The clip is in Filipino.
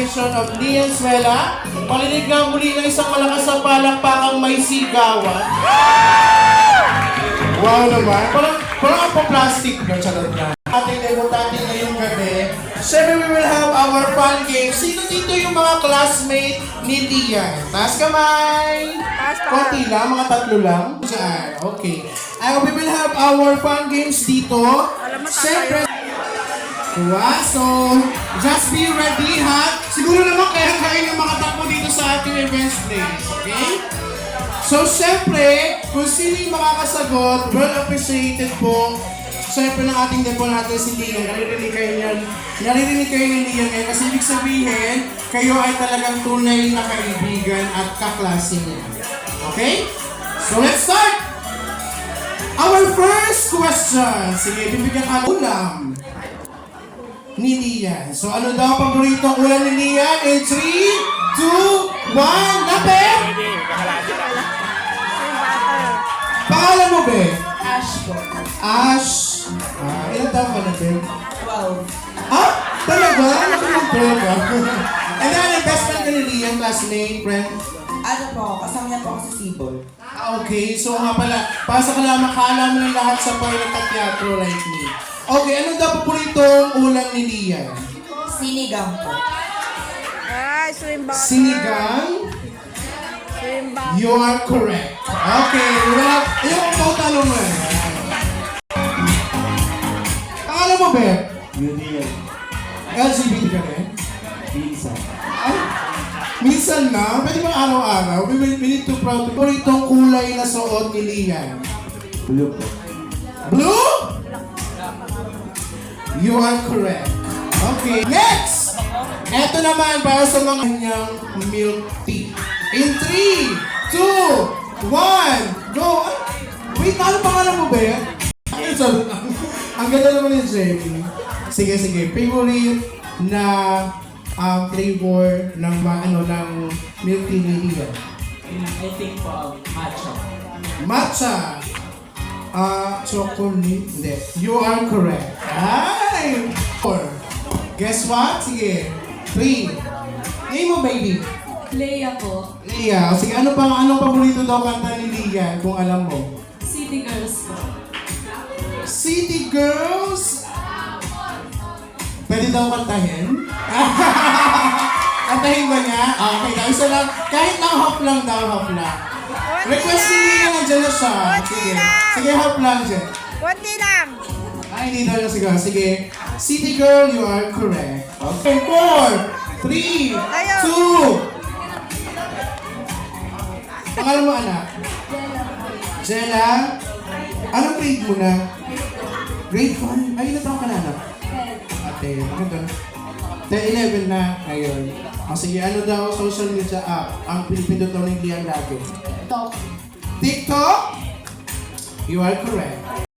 graduation of Lienzuela. Palinig nga muli ng isang malakas na palakpakang may sigawan. Wow naman. Parang ang pa-plastic na charot na. Ating debutante ngayong gabi. Siyempre, we will have our fun game. Sino dito yung mga classmate ni Lian? Taas kamay! Konti lang, mga tatlo lang. Diyan, okay. We will have our fun games dito. Siyempre, so, just be ready, ha? Siguro naman kaya yung mga takbo dito sa ating events place, okay? So, siyempre, kung sino yung makakasagot, well appreciated po. Siyempre ng ating depo natin si Lian, naririnig kayo ni Lian ngayon kasi ibig sabihin, kayo ay talagang tunay na kaibigan at kaklase niya. Okay? So, let's start! Our first question. Sige, bibigyan ka ng ulam ni Lian. So, ano daw ang paboritong ulam ni Lian? In 3, 2, 1, lapit! Pangalan mo, be? Ash po. Ash. Ilan taon ka na, be? 12. Talaga? Talaga? And then, yung best friend ka ni Lian, classmate, friend? Ano po, kasama niya po ako sa Sibol. Okay, so nga pala, pasa ka lamang, kaalam mo ng lahat sa pilot at teatro like me. Okay, ano daw paboritong ulam ni Lian? Sinigang po. Swim back. Sinigang? Swim back. You are correct. Okay, well, yung pautanong mo yan. Pangalan mo, Beb? Julian. LGBT ka rin? Minsan. Ay, minsan na? Pwede ba araw-araw? We need to proud. Paboritong kulay na suot ni Lian? Blue po. Blue? You are correct. Okay, next! Eto naman para sa mga kanyang milk tea. In 3, 2, 1, go! Wait, ano pangalan mo ba yan? Ang ganda naman yung Jenny. Sige. Favorite na flavor ng ng milk tea ni Lian? I think po, matcha. Matcha. Chocolate. Hindi. You are correct. Ay! 4. Guess what? Sige. 3. Name mo, baby. Leia po. Leia. Sige, anong paborito daw kanta ni Lian kung alam mo? City Girls po. City Girls? Pwede daw kantahin? Kantahin ba niya? Okay, daw. Isa lang. Kahit lang hop lang daw. Request ni Lian, nandiyan na siya. Sige, hop lang dyan. Kunti lang. Ay, hindi daw siya. Sige. City Girl, you are correct. Okay, 4, 3, 2. Pangalan mo, anak? Jella. Anong grade mo na? Grade 1? Ay, ilan taong ka na, anak? 10. Ano ba? 11 na ngayon. Sige, ano daw social media app ang pinipindot daw ng Lian lagi? Talk. TikTok? You are correct.